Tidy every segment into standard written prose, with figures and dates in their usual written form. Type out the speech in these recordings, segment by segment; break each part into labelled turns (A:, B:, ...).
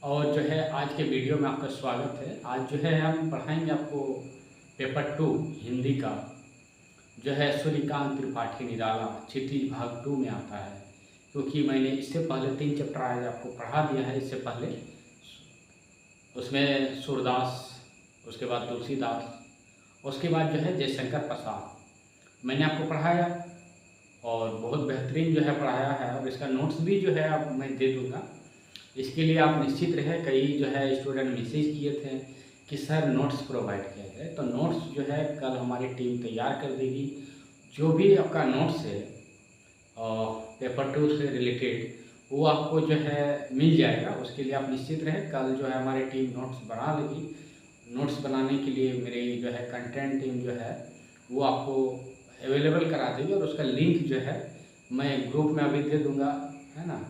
A: और जो है आज के वीडियो में आपका स्वागत है। आज जो है हम पढ़ाएंगे आपको पेपर 2 हिंदी का, जो है सूर्यकांत त्रिपाठी निराला क्षितिज भाग 2 में आता है। क्योंकि मैंने इससे पहले 3 चैप्टर आज आपको पढ़ा दिया है। इससे पहले उसमें सूरदास, उसके बाद तुलसीदास, उसके बाद जो है जयशंकर प्रसाद मैंने आपको पढ़ाया और बहुत बेहतरीन जो है पढ़ाया है। और इसका नोट्स भी जो है अब मैं दे दूँगा। इसके लिए आप निश्चित रहे। कई जो है स्टूडेंट मैसेज किए थे कि सर नोट्स प्रोवाइड किया जाए, तो नोट्स जो है कल हमारी टीम तैयार कर देगी। जो भी आपका नोट्स है पेपर 2 से रिलेटेड वो आपको जो है मिल जाएगा। उसके लिए आप निश्चित रहे। कल जो है हमारी टीम नोट्स बना लेगी। नोट्स बनाने के लिए मेरी जो है कंटेंट टीम जो है वो आपको अवेलेबल करा देगी और उसका लिंक जो है मैं ग्रुप में अभी दे दूँगा, है ना।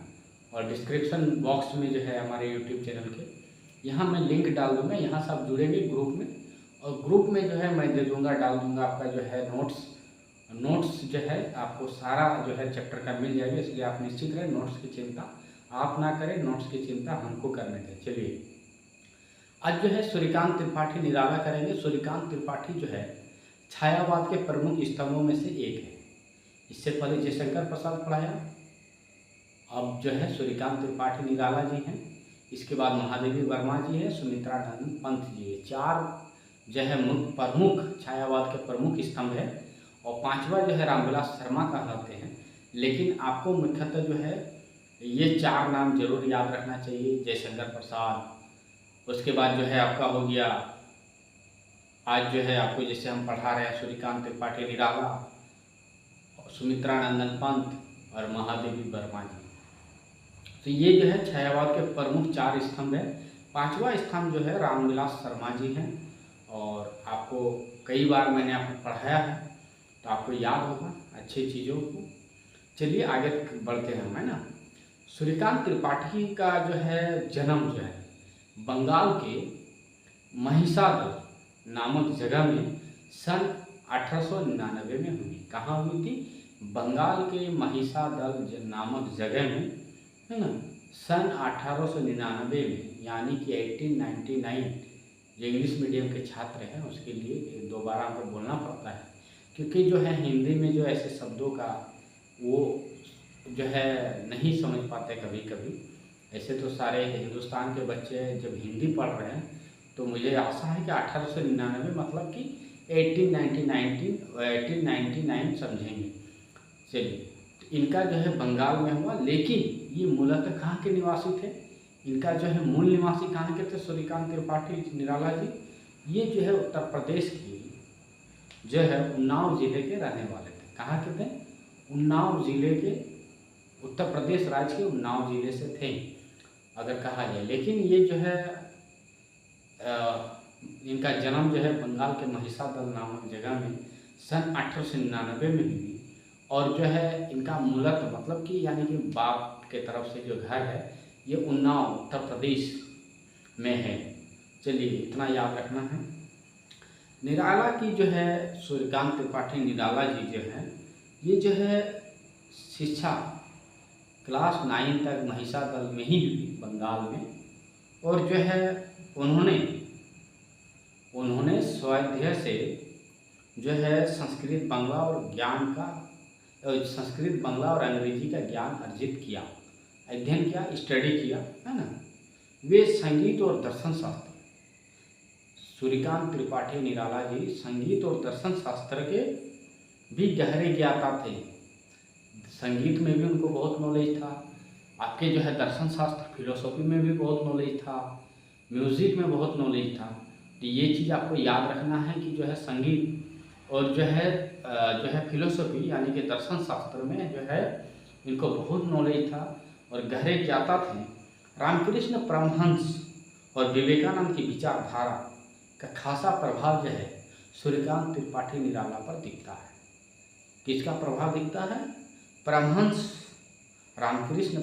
A: और डिस्क्रिप्शन बॉक्स में जो है हमारे यूट्यूब चैनल के यहाँ मैं लिंक डाल दूँगा। यहाँ से आप जुड़ेंगे ग्रुप में और ग्रुप में जो है मैं दे दूँगा, डाल दूँगा आपका जो है नोट्स जो है आपको सारा जो है चैप्टर का मिल जाएगा। इसलिए आप निश्चित रहें, नोट्स की चिंता आप ना करें, नोट्स की चिंता हमको करने दें। चलिए आज जो है सूर्यकांत त्रिपाठी निराला करेंगे। सूर्यकांत त्रिपाठी जो है छायावाद के प्रमुख स्तंभों में से एक है। इससे पहले जयशंकर प्रसाद पढ़ाया, अब जो है सूर्यकांत त्रिपाठी निराला जी हैं। इसके बाद महादेवी वर्मा जी है, सुमित्रा नंदन पंत जी है। 4 जो है प्रमुख छायावाद के प्रमुख स्तंभ है। और 5वां जो है रामविलास शर्मा कहलाते हैं। लेकिन आपको मुख्यतः जो है ये 4 नाम जरूर याद रखना चाहिए। जयशंकर प्रसाद, उसके बाद जो है आपका हो गया, आज जो है आपको जैसे हम पढ़ा रहे हैं सूर्यकांत त्रिपाठी निराला, सुमित्रा नंदन पंत और महादेवी वर्मा जी। तो ये जो है छायावाद के प्रमुख 4 स्तंभ है। 5वां स्तंभ जो है रामविलास शर्मा जी हैं। और आपको कई बार मैंने आपको पढ़ाया है तो आपको याद होगा अच्छी चीज़ों को। चलिए आगे बढ़ते हैं, है ना। सूर्यकांत त्रिपाठी का जो है जन्म जो है बंगाल के महिसादल नामक जगह में सन 1899 में हुई। कहाँ हुई थी? बंगाल के महिसादल नामक जगह में, है ना, सन 1899 में, यानी कि 1899। जो इंग्लिश मीडियम के छात्र हैं उसके लिए दोबारा हमको बोलना पड़ता है, क्योंकि जो है हिंदी में जो ऐसे शब्दों का वो जो है नहीं समझ पाते कभी कभी। ऐसे तो सारे हिंदुस्तान के बच्चे जब हिंदी पढ़ रहे हैं तो मुझे आशा है कि 1899 मतलब कि 1899 समझेंगे। चलिए, इनका जो है बंगाल में हुआ, लेकिन ये मूलतः कहाँ के निवासी थे? इनका जो है मूल निवासी कहाँ के थे? सूर्यकांत त्रिपाठी निराला जी ये जो है उत्तर प्रदेश की जो है उन्नाव जिले के रहने वाले थे। कहाँ के थे? उन्नाव जिले के, उत्तर प्रदेश राज्य के उन्नाव जिले से थे अगर कहा जाए। लेकिन ये जो है इनका जन्म जो है बंगाल के महिसादल नामक जगह में सन 1899 में हुई। और जो है इनका मूलतः मतलब कि यानी कि बाप के तरफ से जो घर है ये उन्नाव उत्तर प्रदेश में है। चलिए इतना याद रखना है। निराला की जो है सूर्यकांत त्रिपाठी निराला जी जो है ये जो है शिक्षा क्लास 9 तक महिसादल में ही हुई, बंगाल में। और जो है उन्होंने स्वाध्याय से जो है संस्कृत बांग्ला और अंग्रेजी का ज्ञान अर्जित किया, अध्ययन किया, स्टडी किया, है ना। वे संगीत और दर्शन शास्त्र, सूर्यकांत त्रिपाठी निराला जी संगीत और दर्शन शास्त्र के भी गहरे ज्ञाता थे। संगीत में भी उनको बहुत नॉलेज था। आपके जो है दर्शन शास्त्र फिलोसॉफी में भी बहुत नॉलेज था, म्यूज़िक में बहुत नॉलेज था। तो ये चीज़ आपको याद रखना है कि जो है संगीत और जो है फिलोसॉफी यानी कि दर्शन शास्त्र में जो है इनको बहुत नॉलेज था और गहरे ज्ञाता थे। रामकृष्ण परमहंस और विवेकानंद की विचारधारा का खासा प्रभाव जो है सूर्यकांत त्रिपाठी निराला पर दिखता है। किसका प्रभाव दिखता है? परमहंस, रामकृष्ण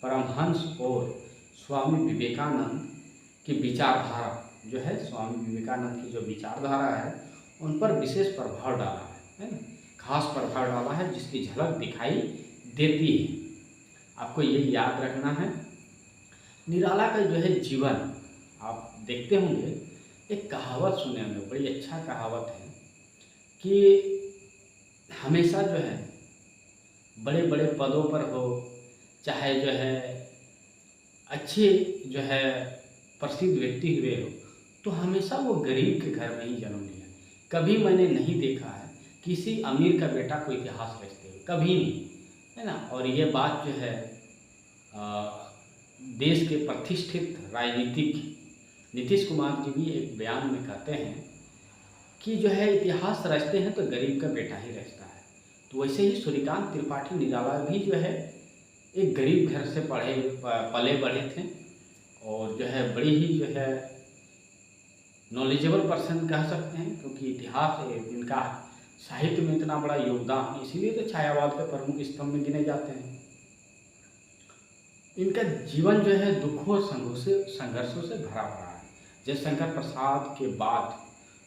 A: परमहंस और स्वामी विवेकानंद की विचारधारा जो है, स्वामी विवेकानंद की जो विचारधारा है उन पर विशेष प्रभाव डाला है ना, खास प्रभाव डाला है, जिसकी झलक दिखाई देती है। आपको ये याद रखना है। निराला का जो है जीवन आप देखते होंगे, एक कहावत सुने होंगे, बड़ी अच्छा कहावत है कि हमेशा जो है बड़े बड़े पदों पर हो, चाहे जो है अच्छे जो है प्रसिद्ध व्यक्ति हुए हो, तो हमेशा वो गरीब के घर में ही जन्म लिया। कभी मैंने नहीं देखा है किसी अमीर का बेटा को इतिहास रचते हुए, कभी नहीं, है ना। और ये बात जो है देश के प्रतिष्ठित राजनीतिक नीतीश कुमार जी भी एक बयान में कहते हैं कि जो है इतिहास रचते हैं तो गरीब का बेटा ही रचता है। तो वैसे ही सूर्यकांत त्रिपाठी निराला भी जो है एक गरीब घर से पले बढ़े थे, और जो है बड़ी ही जो है नॉलेजेबल पर्सन कह सकते हैं, क्योंकि इतिहास इनका साहित्य में इतना बड़ा योगदान, इसीलिए तो छायावाद के प्रमुख स्तंभ में गिने जाते हैं। इनका जीवन जो है दुखों और संघर्षों से भरा पड़ा है। जयशंकर प्रसाद के बाद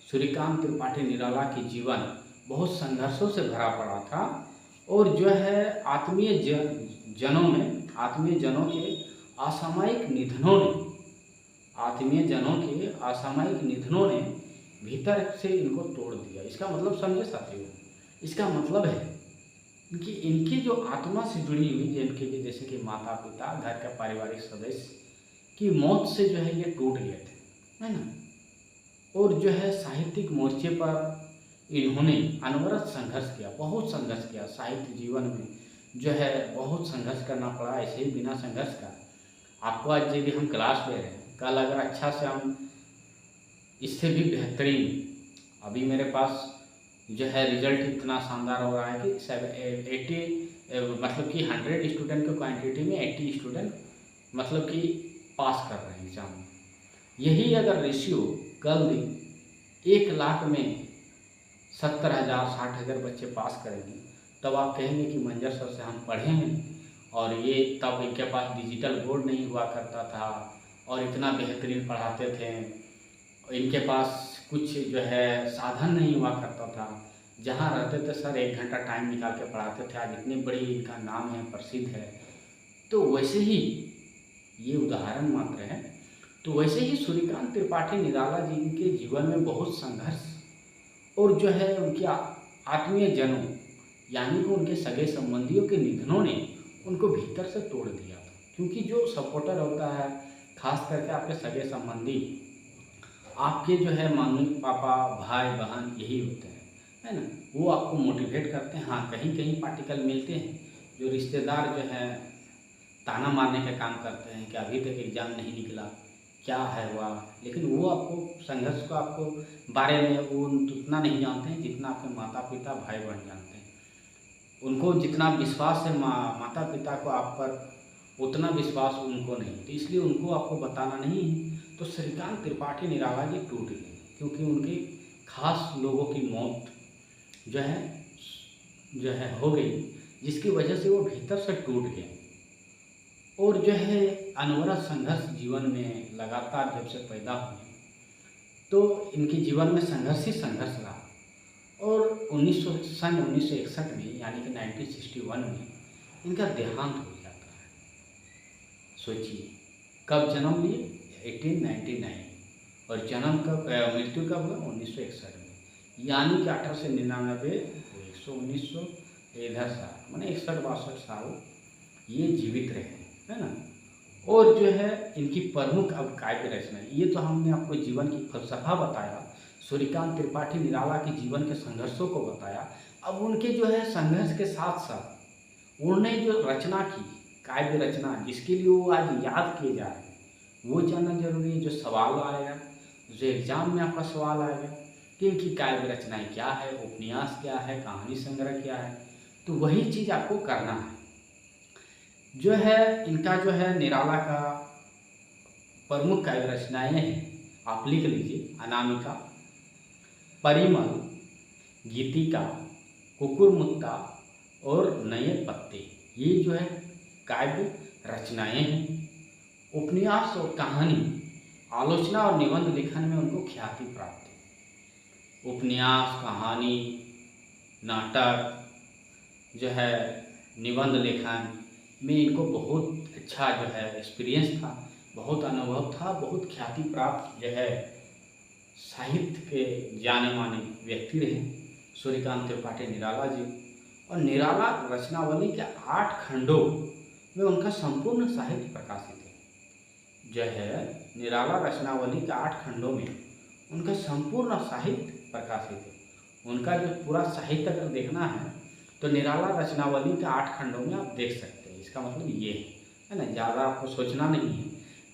A: सूर्यकांत त्रिपाठी निराला की जीवन बहुत संघर्षों से भरा पड़ा था, और जो है आत्मीय जनों के असामयिक निधनों ने भीतर से इनको तोड़ दिया। इसका मतलब समझे साथियों, इसका मतलब है कि इनकी जो आत्मा से जुड़ी हुई जिनके जैसे कि माता पिता, घर का पारिवारिक सदस्य की मौत से जो है ये टूट गए थे, है ना। और जो है साहित्यिक मोर्चे पर इन्होंने अनवरत संघर्ष किया, बहुत संघर्ष किया। साहित्य जीवन में जो है बहुत संघर्ष करना पड़ा। ऐसे ही बिना संघर्ष का आपको आज यदि हम क्लास ले रहे हैं, कल अगर अच्छा से हम इससे भी बेहतरीन, अभी मेरे पास जो है रिजल्ट इतना शानदार हो रहा है कि 80 मतलब कि 100 स्टूडेंट की क्वांटिटी में 80 स्टूडेंट मतलब कि पास कर रहे हैं एग्जाम। यही अगर रेशियो कल 1 लाख में 70,000 60,000 बच्चे पास करेंगे, तब आप कहेंगे कि मंजर सर से हम पढ़े हैं, और ये तब इनके पास डिजिटल बोर्ड नहीं हुआ करता था और इतना बेहतरीन पढ़ाते थे, इनके पास कुछ जो है साधन नहीं हुआ करता था, जहाँ रहते थे सर 1 घंटा टाइम निकाल के पढ़ाते थे, आज इतनी बड़ी इनका नाम है, प्रसिद्ध है। तो वैसे ही ये उदाहरण मात्र है। तो वैसे ही सूर्यकांत त्रिपाठी निराला जी के जीवन में बहुत संघर्ष, और जो है उनके आत्मीय जनों यानी कि उनके सगे संबंधियों के निधनों ने उनको भीतर से तोड़ दिया था। क्योंकि जो सपोर्टर होता है, खास करके आपके सगे संबंधी, आपके जो है मम्मी पापा भाई बहन यही होते हैं, है ना। वो आपको मोटिवेट करते हैं। हाँ, कहीं कहीं पार्टिकल मिलते हैं जो रिश्तेदार जो है ताना मारने का काम करते हैं कि अभी तक एग्ज़ाम नहीं निकला, क्या है हुआ, लेकिन वो आपको संघर्ष को आपको बारे में वो उतना नहीं जानते हैं जितना आपके माता पिता भाई बहन जानते हैं। उनको जितना विश्वास है माता पिता को आप पर, उतना विश्वास उनको नहीं, तो इसलिए उनको आपको बताना नहीं है। तो सूर्यकांत त्रिपाठी निराला जी टूट गए क्योंकि उनके खास लोगों की मौत जो है हो गई, जिसकी वजह से वो भीतर से टूट गए। और जो है अनवरत संघर्ष जीवन में लगातार जब से पैदा हुए, तो इनके जीवन में संघर्ष ही संघर्ष रहा। और सन 1961 में यानी कि 1961 में इनका देहांत हो जाता है। सोचिए कब जन्म लिए, 1899, और जन्म कब, मृत्यु कब हुआ, 1961 में, यानी कि 1899 तो 1900 इधर साल, मैंने 61-62 साल ये जीवित रहे, है ना। और जो है इनकी प्रमुख अब काव्य रचना, ये तो हमने आपको जीवन की फलसफा बताया, सूर्यकांत त्रिपाठी निराला के जीवन के संघर्षों को बताया। अब उनके जो है संघर्ष के साथ साथ उन्होंने जो रचना की, काव्य रचना, जिसके लिए वो आज याद किए जा रहे हैं, वो जानना जरूरी है। जो सवाल आएगा, जो एग्जाम में आपका सवाल आएगा कि इनकी काव्य रचनाएँ क्या है, उपन्यास क्या है, कहानी संग्रह क्या है, तो वही चीज़ आपको करना है। जो है इनका जो है निराला का प्रमुख काव्य रचनाएँ हैं, आप लिख लीजिए, अनामिका, परिमल, गीतिका, कुकुरमुत्ता और नए पत्ते, ये जो है काव्य रचनाएँ हैं। उपन्यास और कहानी, आलोचना और निबंध लेखन में उनको ख्याति प्राप्त है। उपन्यास, कहानी, नाटक, जो है निबंध लेखन, में इनको बहुत अच्छा जो है एक्सपीरियंस था, बहुत अनुभव था, बहुत ख्याति प्राप्त जो है साहित्य के जाने माने व्यक्ति रहे सूर्यकांत त्रिपाठी निराला जी। और निराला रचनावली के 8 खंडों में उनका संपूर्ण साहित्य प्रकाशित है। जो है निराला रचनावली के 8 खंडों में उनका संपूर्ण साहित्य प्रकाशित है। उनका जो पूरा साहित्य अगर देखना है तो निराला रचनावली के 8 खंडों में आप देख सकते हैं। इसका मतलब ये है ना, ज़्यादा आपको सोचना नहीं है।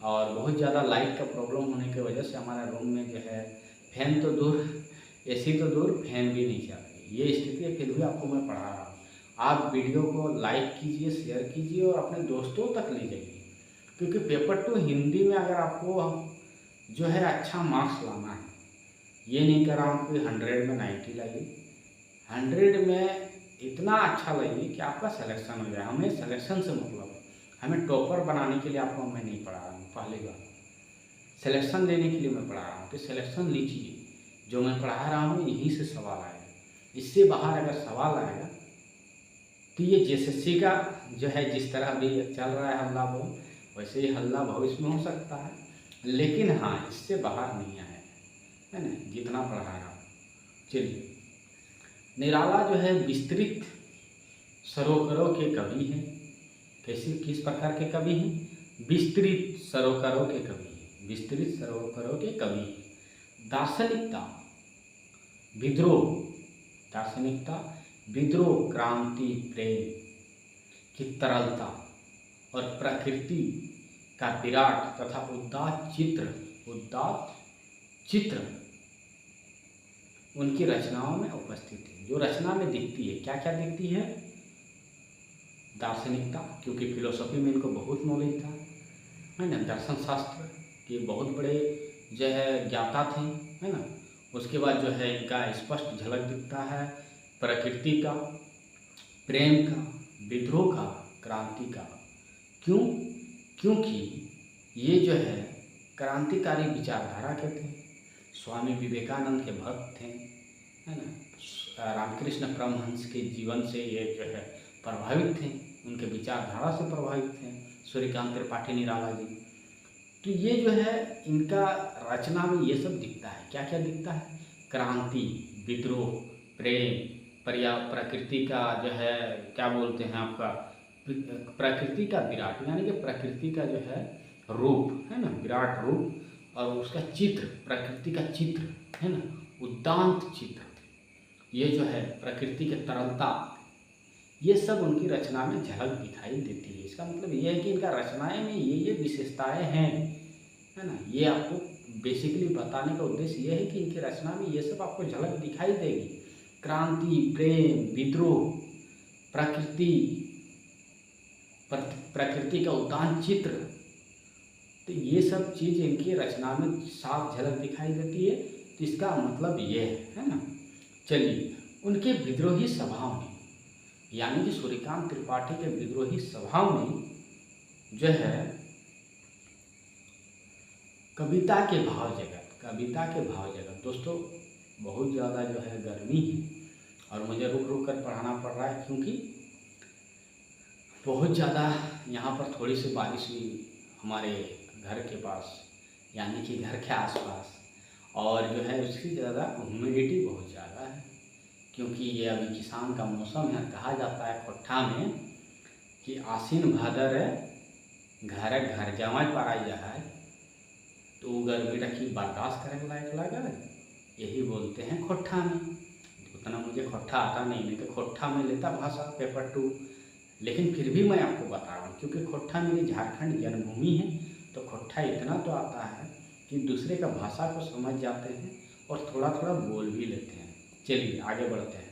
A: और बहुत ज़्यादा लाइट का प्रॉब्लम होने की वजह से हमारे रूम में जो है फैन तो दूर, एसी तो दूर, फैन भी नहीं चल रही, ये स्थिति है। फिर भी आपको मैं पढ़ा रहा हूँ। आप वीडियो को लाइक कीजिए, शेयर कीजिए और अपने दोस्तों तक ले जाइए, क्योंकि पेपर 2 हिंदी में अगर आपको जो है अच्छा मार्क्स लाना है, ये नहीं कर रहा हूँ कि 100 में 90 लाइए, 100 में इतना अच्छा लाइए कि आपका सिलेक्शन हो जाए। हमें सिलेक्शन से मतलब है, हमें टॉपर बनाने के लिए आपको मैं नहीं पढ़ा रहा हूँ। पहली बार सिलेक्शन देने के लिए मैं पढ़ा रहा हूँ कि सिलेक्शन लीजिए, जो मैं पढ़ा रहा हूँ यहीं से सवाल आएगा। इससे बाहर अगर सवाल आएगा तो ये JSSC का जो है जिस तरह अभी चल रहा है हल्ला बोल, वैसे ही हल्ला भविष्य में हो सकता है, लेकिन हाँ इससे बाहर नहीं आएगा, है ना, जितना पढ़ा रहा हूँ। चलिए, निराला जो है विस्तृत सरोवरों के कवि हैं। कैसे, किस प्रकार के कवि हैं? विस्तृत सरोवरों के कवि हैं, विस्तृत सरोवरों के कवि हैं। दार्शनिकता, विद्रोह, दार्शनिकता, विद्रोह, क्रांति, प्रेम की तरलता और प्रकृति का विराट तथा उदात्त चित्र उनकी रचनाओं में उपस्थित है। जो रचना में दिखती है, क्या क्या दिखती है? दार्शनिकता, क्योंकि फिलोसॉफी में इनको बहुत नॉलेज था, है ना, दर्शन शास्त्र के बहुत बड़े जो है ज्ञाता थे, है ना। उसके बाद जो है इनका स्पष्ट झलक दिखता है प्रकृति का, प्रेम का, विद्रोह का, क्रांति का। क्यों? क्योंकि ये जो है क्रांतिकारी विचारधारा के थे, स्वामी विवेकानंद के भक्त थे, है ना, रामकृष्ण परमहंस के जीवन से ये जो है प्रभावित थे, उनके विचारधारा से प्रभावित थे सूर्यकांत त्रिपाठी निराला जी। तो ये जो है इनका रचना में ये सब दिखता है। क्या क्या दिखता है? क्रांति, विद्रोह, प्रेम, प्रकृति का जो है क्या बोलते हैं आपका, प्रकृति का विराट, यानी कि प्रकृति का जो है रूप, है ना, विराट रूप, और उसका चित्र, प्रकृति का चित्र, है ना, उदात्त चित्र, ये जो है प्रकृति की तरलता, ये सब उनकी रचना में झलक दिखाई देती है। इसका मतलब ये है कि इनका रचनाएं में ये विशेषताएं हैं, है ना। ये आपको बेसिकली बताने का उद्देश्य ये है कि इनकी रचना में ये सब आपको झलक दिखाई देगी। क्रांति, प्रेम, विद्रोह, प्रकृति का उदात्त चित्र, तो ये सब चीज़ इनकी रचना में साफ झलक दिखाई देती है। तो इसका मतलब ये है ना। चलिए, उनके विद्रोही स्वभाव में, यानी कि सूर्यकांत त्रिपाठी के विद्रोही स्वभाव में जो है कविता के भाव जगत। दोस्तों, बहुत ज़्यादा जो है गर्मी है और मुझे रुक रुक कर पढ़ाना पड़ रहा है, क्योंकि बहुत ज़्यादा यहाँ पर थोड़ी सी बारिश हुई हमारे घर के पास, यानी कि घर के आसपास, और जो है उसकी ज़्यादा ह्यूमिडिटी बहुत ज़्यादा है, क्योंकि ये अभी किसान का मौसम है। कहा जाता है खोट्ठा में कि आसीन भादर घर घर जमाई पड़ाई जाए तो गर्मी रखी बर्दाश्त करे लायक लगा, यही बोलते हैं खोट्ठा में। उतना मुझे खोट्ठा आता नहीं तो खोट्ठा में लेता भाषा पेपर 2, लेकिन फिर भी मैं आपको बता रहा हूँ, क्योंकि खोट्ठा मेरी झारखंड जन्मभूमि है, तो खोट्ठा इतना तो आता है कि दूसरे का भाषा को समझ जाते हैं और थोड़ा थोड़ा बोल भी लेते हैं। चलिए आगे बढ़ते हैं।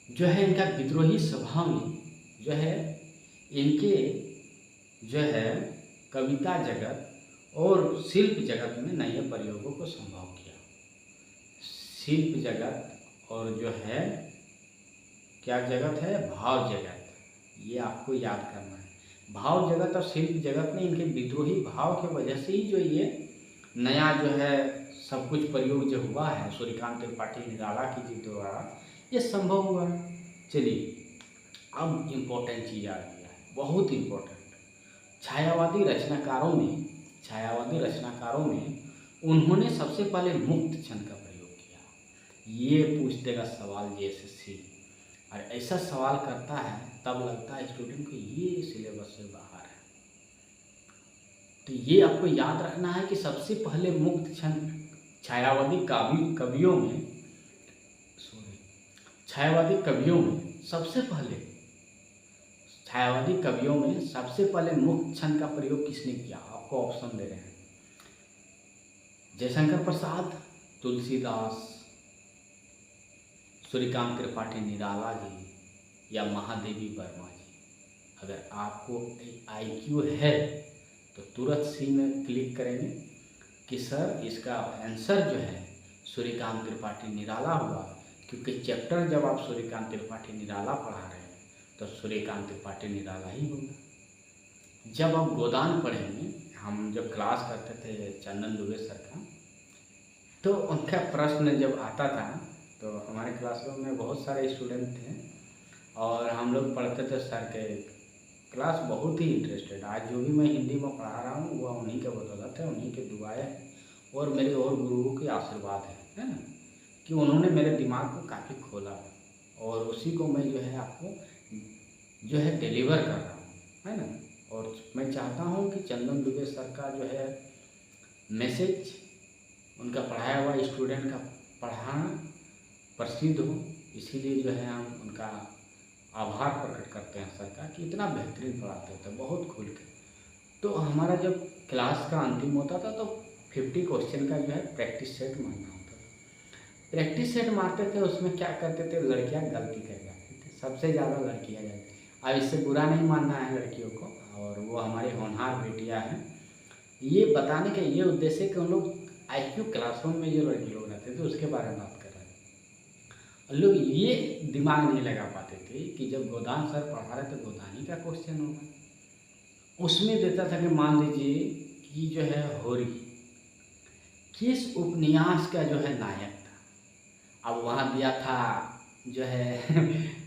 A: जो है इनका विद्रोही स्वभाव में जो है इनके जो है कविता जगत और शिल्प जगत में नए प्रयोगों को संभव किया। शिल्प जगत और जो है क्या जगत है, भाव जगत, ये आपको याद करना है। भाव जगत और शिल्प जगत में इनके विद्रोही भाव की वजह से ही जो ये नया जो है सब कुछ प्रयोग जो हुआ है सूर्यकांत त्रिपाठी निराला की जी द्वारा, ये संभव हुआ। चलिए, अब इम्पोर्टेंट चीज़ आ गई है, बहुत इम्पोर्टेंट। छायावादी रचनाकारों में उन्होंने सबसे पहले मुक्त छंद का प्रयोग किया। ये पूछ देगा सवाल एसएससी, और ऐसा सवाल करता है तब लगता है स्टूडेंट को ये सिलेबस से बाहर है। तो ये आपको याद रखना है कि सबसे पहले मुक्त छंद छायावादी कवियों में सबसे पहले मुक्त छंद का प्रयोग किसने किया? आपको ऑप्शन दे रहे हैं, जयशंकर प्रसाद, तुलसीदास, सूर्यकांत त्रिपाठी निराला जी या महादेवी वर्मा जी। अगर आपको IQ है तो तुरंत सी में क्लिक करेंगे कि सर इसका आंसर जो है सूर्यकांत त्रिपाठी निराला हुआ, क्योंकि चैप्टर जब आप सूर्यकांत त्रिपाठी निराला पढ़ा रहे हैं तो सूर्यकांत त्रिपाठी निराला ही होगा। जब आप गोदान पढ़ेंगे, हम जब क्लास करते थे चंदन दुबे सर का, तो उनका प्रश्न जब आता था तो हमारे क्लासरूम में बहुत सारे स्टूडेंट थे और हम लोग पढ़ते थे सर के क्लास, बहुत ही इंटरेस्टेड। आज जो भी मैं हिंदी में पढ़ा रहा हूँ वो उन्हीं के बदौलत है, उन्हीं के दुआएं हैं और मेरे और गुरुओं के आशीर्वाद है ना, कि उन्होंने मेरे दिमाग को काफ़ी खोला और उसी को मैं जो है आपको जो है डिलीवर कर रहा हूँ, है ना। और मैं चाहता हूँ कि चंदन दुबे सर का जो है मैसेज, उनका पढ़ाया हुआ स्टूडेंट का पढ़ाना प्रसिद्ध हो, इसीलिए जो है हम उनका आभार प्रकट करते हैं सर का कि इतना बेहतरीन पढ़ाते थे, बहुत खुल के। तो हमारा जब क्लास का अंतिम होता था तो 50 क्वेश्चन का जो है प्रैक्टिस सेट मारना होता था। प्रैक्टिस सेट मारते थे, उसमें क्या करते थे, लड़कियां गलती कर जाती थी, सबसे ज़्यादा लड़कियां जाती। अब इससे बुरा नहीं मानना है लड़कियों को, और वो हमारी होनहार बेटियाँ हैं। ये बताने का ये उद्देश्य है कि उन लोग IQ क्लासरूम में जो लड़के लोग रहते थे उसके बारे में बात कर रहे हैं। लोग ये दिमाग नहीं लगा पाते थे कि जब गोदान सर पढ़ा रहे थे गोदानी का क्वेश्चन होगा, उसमें देता था कि मान लीजिए कि जो है होरी किस उपन्यास का जो है नायक था। अब वहाँ दिया था जो है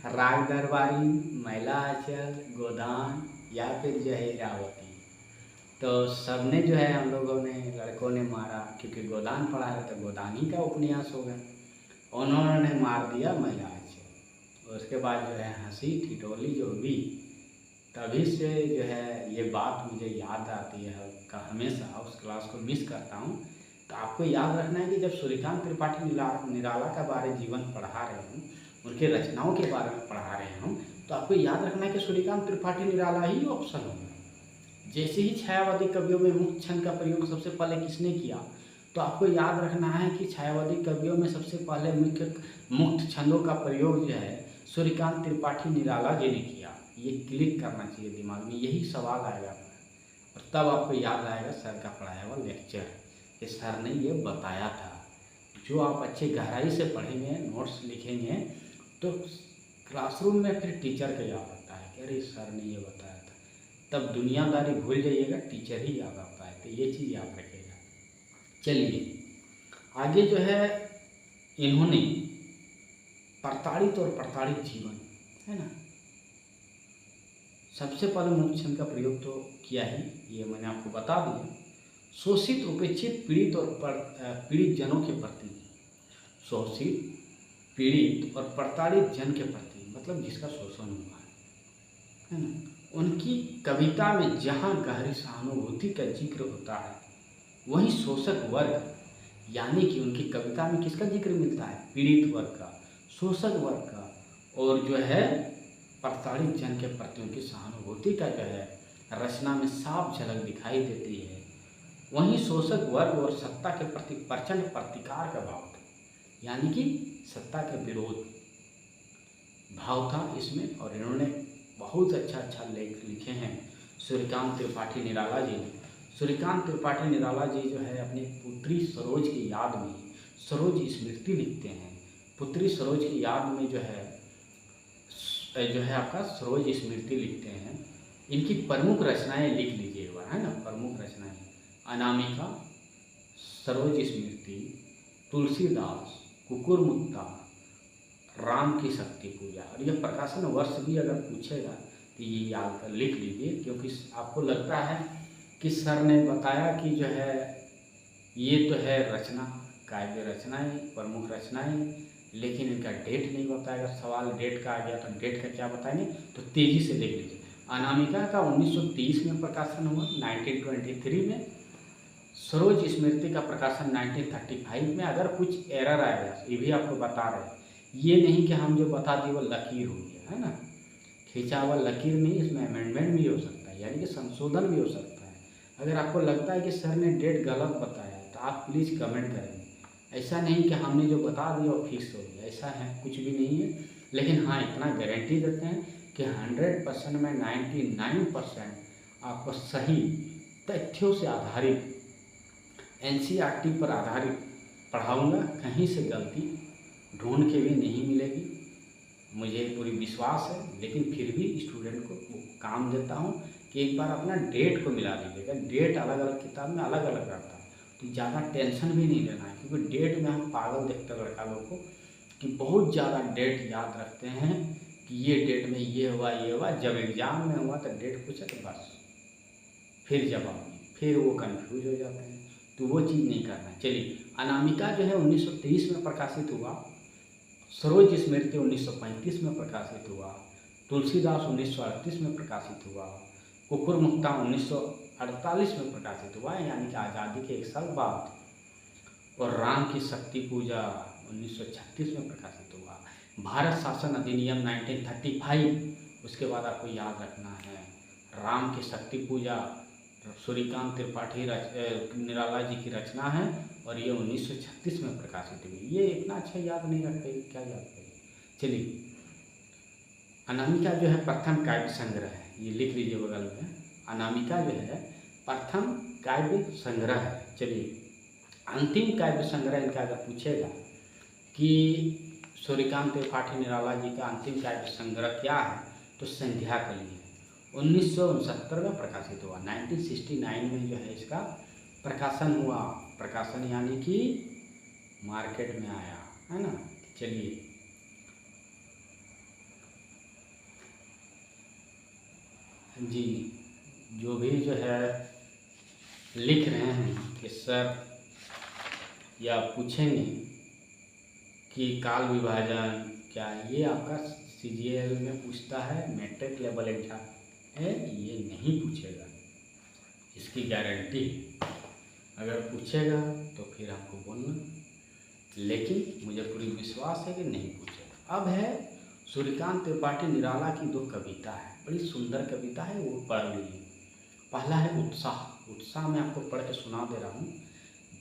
A: राग दरबारी, मैला आंचल, गोदान या फिर जो है इरावती। तो सबने जो है हम लोगों ने, लड़कों ने मारा, क्योंकि गोदान पढ़ा है तो गोदानी का उपन्यास होगा, उन्होंने मार दिया मैला आंचल। उसके बाद जो है हंसी ठिठोली जो भी, तभी से जो है ये बात मुझे याद आती है का हमेशा उस क्लास को मिस करता हूँ। तो आपको याद रखना है कि जब सूर्यकांत त्रिपाठी निराला का बारे जीवन पढ़ा रहे हूँ, उनके रचनाओं के बारे में पढ़ा रहे हूँ, तो आपको याद रखना है कि सूर्यकांत त्रिपाठी निराला ही ऑप्शन होगा। जैसे ही छायावादी कवियों में मुक्त छंद का प्रयोग सबसे पहले किसने किया, तो आपको याद रखना है कि छायावादी कवियों में सबसे पहले मुक्त छंदों का प्रयोग जो है सूर्यकांत त्रिपाठी निराला जी ने किया। ये क्लिक करना चाहिए दिमाग में, यही सवाल आएगा और तब आपको याद आएगा सर का पढ़ाया हुआ लेक्चर कि सर ने ये बताया था। जो आप अच्छे गहराई से पढ़ेंगे, नोट्स लिखेंगे, तो क्लासरूम में फिर टीचर का याद आता है कि अरे सर ने ये बताया था। तब दुनियादारी भूल जाइएगा, टीचर ही याद आता है। तो ये चीज़ याद रखिएगा। चलिए आगे जो है, इन्होंने प्रताड़ित और प्रताड़ित जीवन, है ना, सबसे पहले मुक्त छंद का प्रयोग तो किया ही, ये मैंने आपको बता दिया। शोषित, उपेक्षित, पीड़ित और पीड़ित जनों के प्रति, शोषित, पीड़ित और प्रताड़ित जन के प्रति, मतलब जिसका शोषण हुआ है ना, उनकी कविता में जहाँ गहरी सहानुभूति का जिक्र होता है, वहीं शोषक वर्ग, यानी कि उनकी कविता में किसका जिक्र मिलता है, पीड़ित वर्ग का, शोषक वर्ग का, और जो है प्रताड़ित जन के प्रति उनकी सहानुभूति का जो है रचना में साफ झलक दिखाई देती है। वहीं शोषक वर्ग और सत्ता के प्रति प्रचंड प्रतिकार का भाव था, यानी कि सत्ता के विरोध भाव था इसमें। और इन्होंने बहुत अच्छा लेख लिखे हैं सूर्यकांत त्रिपाठी निराला जी ने। सूर्यकांत त्रिपाठी निराला जी जो है अपनी पुत्री सरोज की याद में सरोज स्मृति लिखते हैं। पुत्री सरोज की याद में जो है आपका सरोज स्मृति लिखते हैं। इनकी प्रमुख रचनाएं लिख लीजिएगा, है ना, प्रमुख रचनाएं अनामिका, सरोज स्मृति, तुलसीदास, कुकुरमुत्ता, राम की शक्ति पूजा। और यह प्रकाशन वर्ष भी अगर पूछेगा तो ये याद कर लिख लीजिए, क्योंकि आपको लगता है कि सर ने बताया कि जो है ये तो है रचना, काव्य रचनाएँ, प्रमुख रचनाएँ, लेकिन इनका डेट नहीं बताएगा। सवाल डेट का आ गया तो डेट का क्या बताएंगे, तो तेज़ी से देख लीजिए। अनामिका का 1930 में प्रकाशन हुआ, 1923 में। सरोज स्मृति का प्रकाशन 1935 में। अगर कुछ एरर आएगा ये भी आपको बता रहे हैं, ये नहीं कि हम जो बता दिए वो लकीर हो गया, है ना, खींचा हुआ लकीर नहीं, इसमें अमेंडमेंट भी हो सकता है, यानी कि संशोधन भी हो सकता है। अगर आपको लगता है कि सर ने डेट गलत बताया तो आप प्लीज़ कमेंट करेंगे। ऐसा नहीं कि हमने जो बता दिया वो फिक्स हो गया, ऐसा है कुछ भी नहीं है। लेकिन हाँ, इतना गारंटी देते हैं कि 100% में 99% आपको सही तथ्यों से आधारित NCERT पर आधारित पढ़ाऊँगा, कहीं से गलती ढूंढ के भी नहीं मिलेगी, मुझे पूरी विश्वास है। लेकिन फिर भी स्टूडेंट को वो काम देता हूँ कि एक बार अपना डेट को मिला लीजिएगा। डेट अलग अलग किताब में अलग अलग रहता है, तो ज़्यादा टेंशन भी नहीं लेना है, क्योंकि डेट में हम पागल देखते हैं लड़का लोग को कि बहुत ज़्यादा डेट याद रखते हैं कि ये डेट में ये हुआ। जब एग्ज़ाम में हुआ तो डेट पूछे तो बस फिर जवाब नहीं, फिर वो कन्फ्यूज हो जाते हैं, तो वो चीज़ नहीं करना। चलिए, अनामिका जो है 1930 में प्रकाशित हुआ, सरोज स्मृति 1935 में प्रकाशित हुआ, तुलसीदास 1938 में प्रकाशित हुआ, कुकुर मुक्ता 1948 में प्रकाशित हुआ, यानी कि आज़ादी के 1 साल बाद, और राम की शक्ति पूजा 1936 में प्रकाशित हुआ। भारत शासन अधिनियम 1935, उसके बाद आपको याद रखना है राम की शक्ति पूजा सूर्यकांत त्रिपाठी निराला जी की रचना है, और ये 1936 में प्रकाशित हुई। ये इतना अच्छा याद नहीं रख पाएगी, क्या याद करेगी। चलिए, अनामिका जो है प्रथम काव्य संग्रह है, ये लिख लीजिए बगल में। अनामिका जो है प्रथम काव्य संग्रह है। चलिए, अंतिम काव्य संग्रह इनका अगर पूछेगा कि सूर्यकांत त्रिपाठी निराला जी का अंतिम काव्य संग्रह क्या है, तो संध्या कली है, 1969 में प्रकाशित हुआ। 1969 में जो है इसका प्रकाशन हुआ, प्रकाशन यानी कि मार्केट में आया, है ना। चलिए, जी, जो भी जो है लिख रहे हैं कि सर या पूछेंगे कि काल विभाजन क्या, ये आपका CGL में पूछता है, मैट्रिक लेवल एग्जाम है, ये नहीं पूछेगा, इसकी गारंटी। अगर पूछेगा तो फिर आपको बोलना, लेकिन मुझे पूरी विश्वास है कि नहीं पूछेगा। अब है सूर्यकांत त्रिपाठी निराला की 2 कविता है, बड़ी सुंदर कविता है, वो पढ़ लीजिए। पहला है उत्साह। उत्साह में आपको पढ़ के सुना दे रहा हूँ।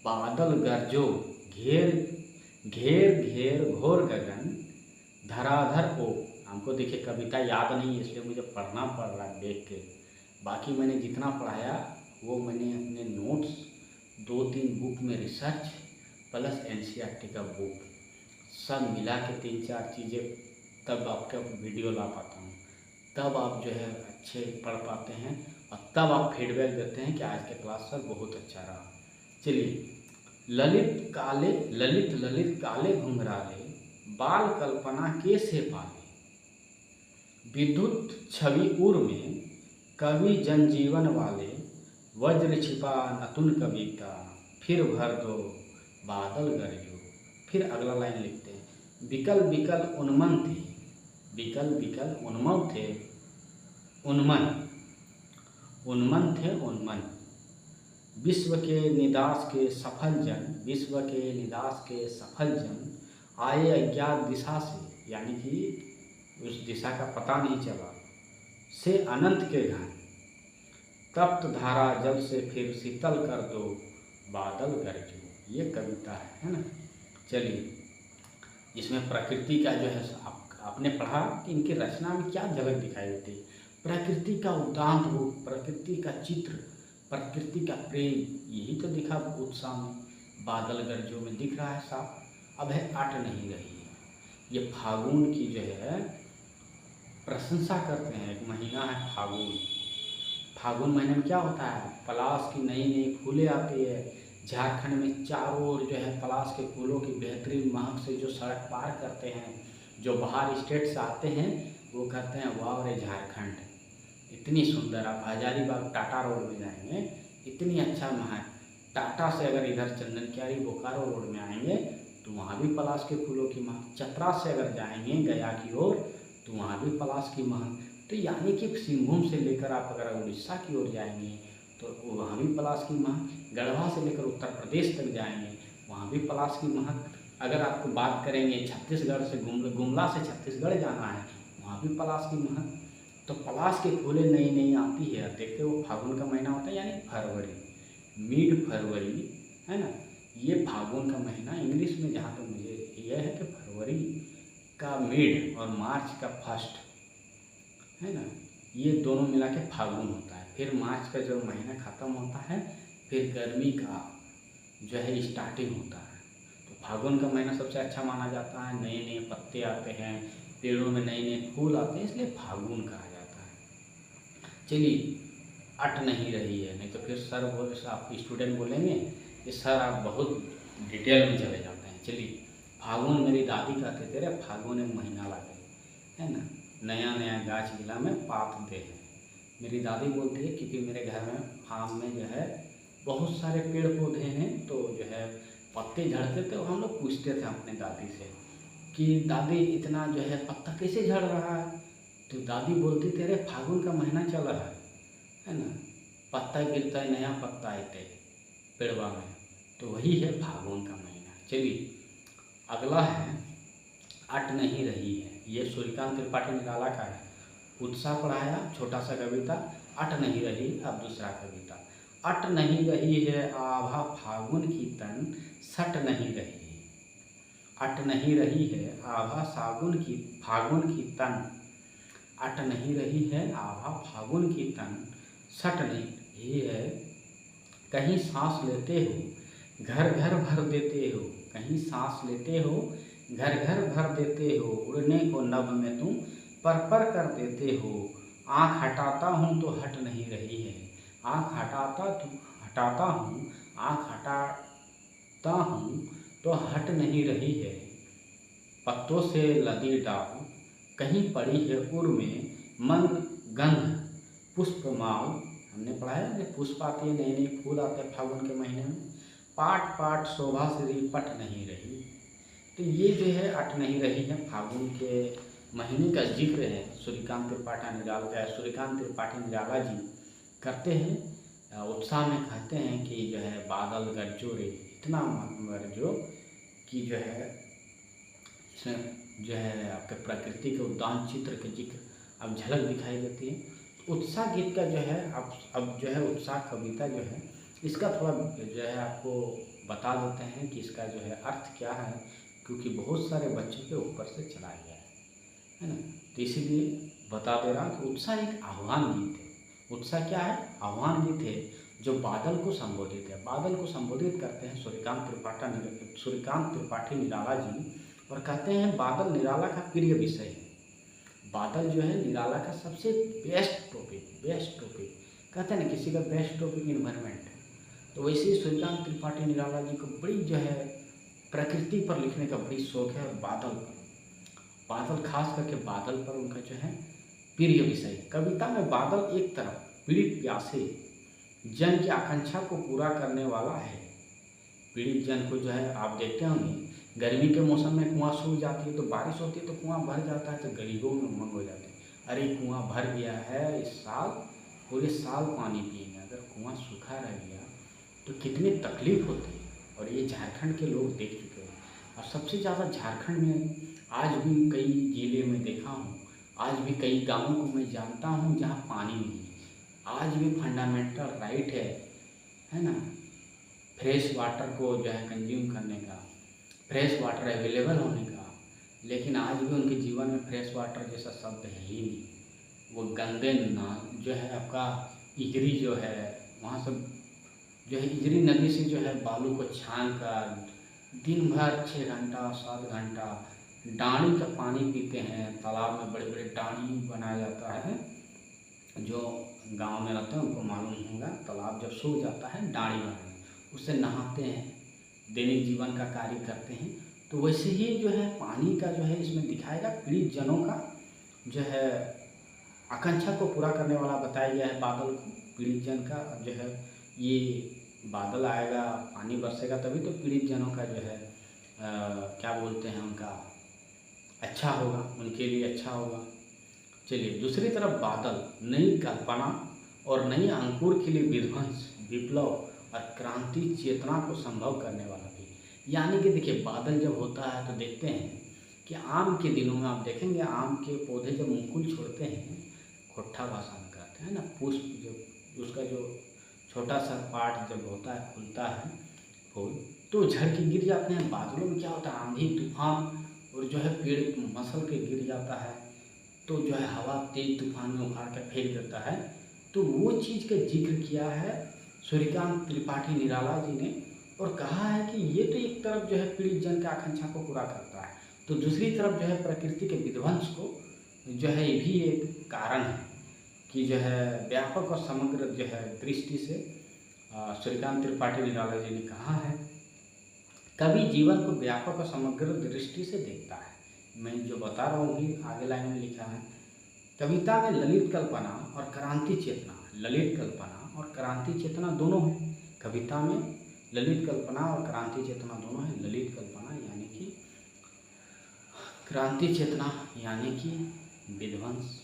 A: बादल गरजो घेर घेर घेर घोर गगन धराधर ओ। हमको देखिए कविता याद नहीं है, इसलिए मुझे पढ़ना पड़ रहा है देख के। बाकी मैंने जितना पढ़ाया वो मैंने अपने नोट्स 2-3 बुक में रिसर्च प्लस NCERT का बुक सब मिला के 3-4 चीज़ें, तब आपका वीडियो ला पाता हूँ, तब आप जो है अच्छे पढ़ पाते हैं, और तब आप फीडबैक देते हैं कि आज के क्लास सर बहुत अच्छा रहा। चलिए, ललित ललित काले घुंघराले बाल कल्पना के से पाले, विद्युत छवि उर में कवि जनजीवन वाले, वज्र छिपा नतुन कविता फिर भर दो बादल गरजो। फिर अगला लाइन लिखते हैं, बिकल बिकल उन्मन थे, बिकल बिकल उन्मन थे, उन्मन उन्मन थे उन्मन, विश्व के निदास के सफल जन, विश्व के निदास के सफल जन आए अज्ञात दिशा से, यानी कि उस दिशा का पता नहीं चला, से अनंत के घन, तप्त धारा जल से फिर शीतल कर दो बादल गरजो। ये कविता है ना। चलिए, इसमें प्रकृति का जो है आपने पढ़ा कि इनकी रचना में क्या झलक दिखाई देती है, प्रकृति का उदात्त रूप, प्रकृति का चित्र, प्रकृति का प्रेम, यही तो दिखा उत्साह में, बादल गरजो में दिख रहा है साफ। अब है अट नहीं रही है, ये फागुन की जो है प्रशंसा करते हैं। एक महीना है फागुन, फागुन महीने में क्या होता है, पलाश की नई नई फूलें आती है। झारखंड में चारों ओर जो है पलाश के फूलों की बेहतरीन महक से जो सड़क पार करते हैं, जो बाहर स्टेट से आते हैं, वो कहते हैं वाह रे झारखंड, इतनी सुंदर। आप हजारीबाग टाटा रोड में जाएंगे, इतनी अच्छा वहाँ। टाटा से अगर इधर चंदन क्यारी बोकारो रोड में आएंगे तो वहाँ भी पलाश के फूलों की महक। चतरा से अगर जाएंगे गया की ओर तो वहाँ भी पलाश की महक। तो यानी कि सिंहभूम से लेकर आप अगर उड़ीसा की ओर जाएंगे तो वहाँ भी पलाश की महक। गढ़वा से लेकर उत्तर प्रदेश तक जाएंगे वहाँ भी पलाश की महक। अगर आपको बात करेंगे छत्तीसगढ़ से गुमला से छत्तीसगढ़ जाना है वहाँ भी पलाश की महक। तो पलाश के फूलें नई नई आती है। देखते हो फागुन का महीना होता है यानी फरवरी, मिड फरवरी, है ना। ये फागुन का महीना इंग्लिश में जहाँ तक मुझे यह है कि फरवरी का मिड और मार्च का फर्स्ट, है ना, ये दोनों मिला के फागुन होता है। फिर मार्च का जो महीना ख़त्म होता है फिर गर्मी का जो है स्टार्टिंग होता है। तो फागुन का महीना सबसे अच्छा माना जाता है। नए नए पत्ते आते हैं, पेड़ों में नए नए फूल आते हैं, इसलिए फागुन कहा जाता है। चलिए, अट नहीं रही है, नहीं तो फिर सर आप स्टूडेंट बोलेंगे कि सर आप बहुत डिटेल में चले जाते हैं। चलिए, फागुन मेरी दादी कहते थे, रे फागुन एक महीना लागे, है ना, नया नया गाछ गिला में पात दे है। मेरी दादी बोलती है क्योंकि मेरे घर में फार्म में जो है बहुत सारे पेड़ पौधे हैं, तो जो है पत्ते झड़ते थे। हम लोग पूछते थे अपने दादी से कि दादी इतना जो है पत्ता कैसे झड़ रहा है। तो दादी बोलती थी, अरे फागुन का महीना चल रहा है ना, पत्ता गिरता है, नया पत्ता आते पेड़वा में, तो वही है फागुन का महीना। चलिए, अगला है अट नहीं रही है। ये सूर्यकांत त्रिपाठी निराला का है। उत्साह पढ़ाया छोटा सा कविता, अट नहीं रही। अब दूसरा कविता, अट नहीं रही है आभा फागुन की तन सट नहीं रही। अट नहीं रही है आभा फागुन की तन, अट नहीं रही है आभा फागुन की तन सट नहीं रही है। कहीं सांस लेते हो घर घर भर देते हो, कहीं सांस लेते हो घर घर भर देते हो, उड़ने को नभ में तुम पर पर कर देते हो। आँख हटाता हूँ तो हट नहीं रही है, आँख हटाता हूँ, आँख हटाता हूँ तो हट नहीं रही है। पत्तों से लदी डाल कहीं पड़ी है उर में, मन गंध पुष्पमाल। हमने पढ़ा है कि पुष्प आती है, नए नए फूल आते हैं फागुन के महीने में। पाट पाट शोभा से पट नहीं रही। तो ये जो है अट नहीं रही है फागुन के महीने का जिक्र है। सूर्यकांत त्रिपाठी निराला जी करते हैं, उत्साह में कहते हैं कि जो है बादल गरजो रे, इतना गरजो कि जो है इसमें जो है आपके प्रकृति के उद्यान चित्र के जिक्र अब झलक दिखाई देती है। उत्साह गीत का जो है अब जो है उत्साह कविता जो है इसका थोड़ा जो है आपको बता देते हैं कि इसका जो है अर्थ क्या है, क्योंकि बहुत सारे बच्चों के ऊपर से चला गया है ना। तो इसीलिए बता दे रहा हूँ कि उत्साह एक आह्वान गीत है। उत्साह क्या है? आह्वान गीत है जो बादल को संबोधित है। बादल को संबोधित करते हैं सूर्यकांत त्रिपाठी निराला जी, और कहते हैं बादल निराला का प्रिय विषय है। बादल जो है निराला का सबसे बेस्ट टॉपिक कहते हैं ना, किसी का बेस्ट टॉपिक इन्वायरमेंट है। तो वैसे ही सूर्यकांत त्रिपाठी निराला जी को बड़ी जो है प्रकृति पर लिखने का बड़ी शौक है, और बादल खास करके बादल पर उनका जो है प्रिय विषय। कविता में बादल एक तरफ पीड़ित प्यासे जन की आकांक्षा को पूरा करने वाला है। पीड़ित जन को जो है आप देखते होंगे गर्मी के मौसम में कुआं सूख जाती है, तो बारिश होती है तो कुआं भर जाता है, तो गरीबों में उमंग हो जाती है, अरे कुआं भर गया है, इस साल पूरे साल पानी पिएंगे। अगर कुआं सूखा रह गया तो कितनी तकलीफ होती है। और ये झारखंड के लोग देख चुके हैं। और सबसे ज़्यादा झारखंड में आज भी कई जिले में देखा हूँ, आज भी कई गाँवों को मैं जानता हूँ जहाँ पानी नहीं है। आज भी फंडामेंटल राइट है ना, फ्रेश वाटर को जो है कंज्यूम करने का, फ्रेश वाटर अवेलेबल होने का, लेकिन आज भी उनके जीवन में फ्रेश वाटर जैसा शब्द है ही नहीं। वो गंदे नाल जो है आपका इजरी जो है, वहाँ सब जो है इजरी नदी से जो है बालू को छान कर दिन भर 6 घंटा 7 घंटा डाणी का पानी पीते हैं। तालाब में बड़े बड़े डाणी बनाया जाता है, जो गांव में रहते हैं उनको मालूम होगा। तालाब जब सूख जाता है डाणी बनाते हैं, उससे नहाते हैं, दैनिक जीवन का कार्य करते हैं। तो वैसे ही जो है पानी का जो है इसमें दिखाएगा पीड़ित जनों का जो है आकांक्षा को पूरा करने वाला बताया गया है बादल को, पीड़ित जन का जो है ये बादल आएगा, पानी बरसेगा, तभी तो पीड़ित जनों का जो है क्या बोलते हैं उनका अच्छा होगा, उनके लिए अच्छा होगा। चलिए दूसरी तरफ बादल नई कल्पना और नई अंकुर के लिए विध्वंस, विप्लव और क्रांति चेतना को संभव करने वाला भी। यानी कि देखिए बादल जब होता है तो देखते हैं कि आम के दिनों में आप देखेंगे आम के पौधे जब अंकुर छोड़ते हैं, खोट्ठा भाषा में कहते हैं ना, पुष्प जो उसका जो छोटा सा पार्ट जब होता है खुलता है फूल, तो झड़ के गिर जाते हैं। बादलों में क्या होता है, आंधी तूफान और जो है पेड़ मसल के गिर जाता है, तो जो है हवा तेज तूफान में उखाड़ के फेंक देता है। तो वो चीज़ का जिक्र किया है सूर्यकांत त्रिपाठी निराला जी ने, और कहा है कि ये तो एक तरफ जो है पीड़ित जन की आकांक्षा को पूरा करता है, तो दूसरी तरफ जो है प्रकृति के विध्वंस को जो है ये भी एक कारण है कि जो है व्यापक और समग्र जो है दृष्टि से सूर्यकांत त्रिपाठी निराला जी ने कहा है, कवि जीवन को व्यापक और समग्र दृष्टि से देखता है। मैं जो बता रहा हूँ भी आगे लाइन में लिखा है, कविता में ललित कल्पना और क्रांति चेतना, ललित कल्पना और क्रांति चेतना दोनों है। कविता में ललित कल्पना और क्रांति चेतना दोनों है। ललित कल्पना यानी कि क्रांति चेतना यानी कि विध्वंस,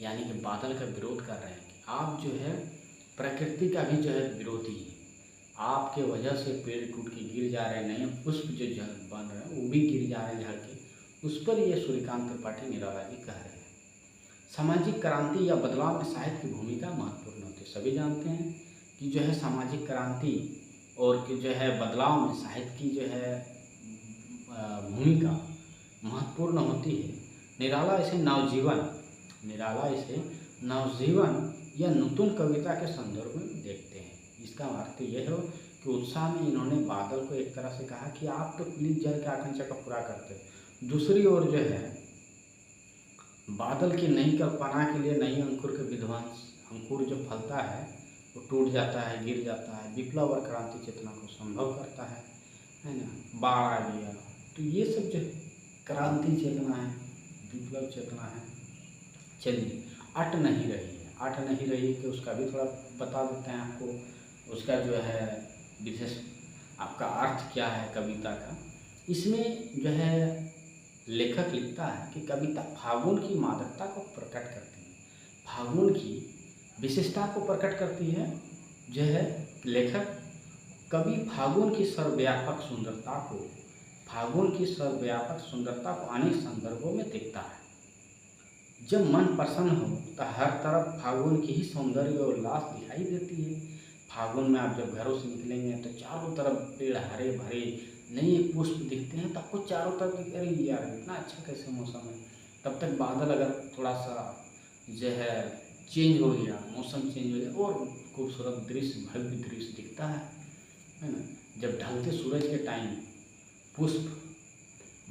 A: यानी कि बादल का विरोध कर रहे हैं कि आप जो है प्रकृति का भी जो है विरोधी है, आपके वजह से पेड़ टूट के गिर जा रहे हैं, नए पुष्प जो बन रहे हैं वो भी गिर जा रहे हैं झड़ के, उस पर ये सूर्यकांत त्रिपाठी निराला जी कह रहे हैं। सामाजिक क्रांति या बदलाव में साहित्य की भूमिका महत्वपूर्ण होती है। सभी जानते हैं कि जो है सामाजिक क्रांति और कि जो है बदलाव में साहित्य की जो है भूमिका महत्वपूर्ण होती है। निराला इसे नवजीवन या नूतन कविता के संदर्भ में देखते हैं। इसका अर्थ यह हो कि उत्साह में इन्होंने बादल को एक तरह से कहा कि आप तो पीड़ित जन की आकांक्षा को पूरा करते हो, दूसरी ओर जो है बादल की नई कल्पना के लिए नई अंकुर के विध्वंस, अंकुर जो फलता है वो टूट जाता है, गिर जाता है, विप्लव और क्रांति चेतना को संभव करता है ना, बाढ़ आ गया, तो ये सब जो क्रांति चेतना है, विप्लव चेतना है। चलिए अट नहीं रही है कि उसका भी थोड़ा बता देते हैं आपको, उसका जो है विशेष आपका अर्थ क्या है कविता का। इसमें जो है लेखक लिखता है कि कविता फागुन की मादकता को प्रकट करती है, फागुन की विशेषता को प्रकट करती है। जो है लेखक कवि फागुन की सर्वव्यापक सुंदरता को अनेक संदर्भों में देखता है। जब मन प्रसन्न हो तो हर तरफ फागुन की ही सौंदर्य और उल्लास दिखाई देती है। फागुन में आप जब घरों से निकलेंगे तो चारों तरफ पेड़ हरे भरे नए पुष्प दिखते हैं, तो आपको चारों तरफ दिख रही यार इतना अच्छा कैसे मौसम है। तब तक बादल अगर थोड़ा सा जो है चेंज हो गया, मौसम चेंज हो गया और खूबसूरत दृश्य, भव्य दृश्य दिखता है ना। जब ढलते सूरज के टाइम पुष्प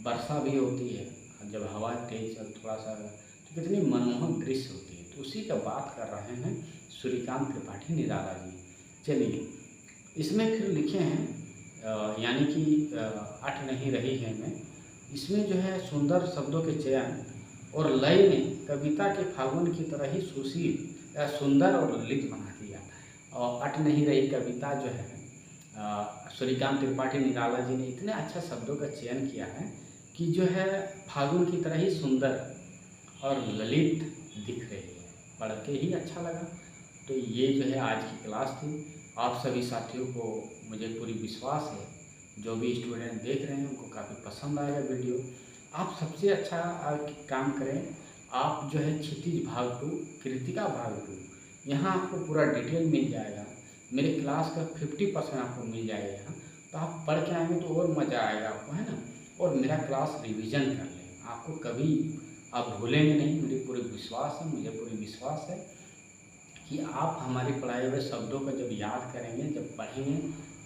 A: वर्षा भी होती है, जब हवा तेज चल थोड़ा सा, तो कितनी मनमोहक दृश्य होती है। तो उसी का बात कर रहे हैं सूर्यकांत त्रिपाठी निराला जी। चलिए इसमें फिर लिखे हैं यानी कि अट नहीं रही है में, इसमें जो है सुंदर शब्दों के चयन और लय ने कविता के फागुन की तरह ही सुशील या सुंदर और ललित बना दिया। और अट नहीं रही कविता जो है सूर्यकांत त्रिपाठी निराला जी ने इतने अच्छा शब्दों का चयन किया है कि जो है फागुन की तरह ही सुंदर और ललित दिख रही है। पढ़ के ही अच्छा लगा। तो ये जो है आज की क्लास थी। आप सभी साथियों को मुझे पूरी विश्वास है, जो भी स्टूडेंट देख रहे हैं उनको काफ़ी पसंद आएगा वीडियो। आप सबसे अच्छा काम करें, आप जो है क्षितिज भाग 2, कृतिका भाग 2, यहाँ आपको पूरा डिटेल मिल जाएगा। मेरे क्लास का 50% आपको मिल जाएगा यहाँ, तो आप पढ़ के आएंगे तो और मज़ा आएगा आपको, है ना। और मेरा क्लास रिवीजन कर लें, आपको कभी आप भूलेंगे नहीं। मुझे पूरी विश्वास है कि आप हमारी पढ़ाए हुए शब्दों को जब याद करेंगे, जब पढ़ेंगे,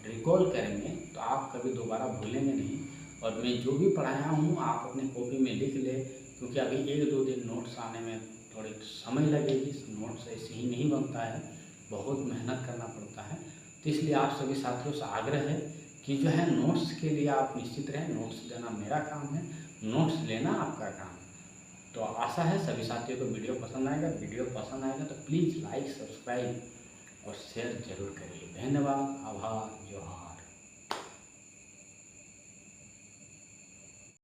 A: रिकॉल करेंगे, तो आप कभी दोबारा भूलेंगे नहीं। और मैं जो भी पढ़ाया हूँ आप अपने कॉपी में लिख ले, क्योंकि अभी 1-2 दिन नोट्स आने में थोड़ी समय लगेगी। नोट्स ऐसे ही नहीं बनता है, बहुत मेहनत करना पड़ता है। तो इसलिए आप सभी साथियों से आग्रह है कि जो है नोट्स के लिए आप निश्चित रहें। नोट्स देना मेरा काम है, नोट्स लेना आपका काम है। तो आशा है सभी साथियों को वीडियो पसंद आएगा। वीडियो पसंद आएगा तो प्लीज़ लाइक, सब्सक्राइब और शेयर जरूर करिए। धन्यवाद, आभार, जोहार।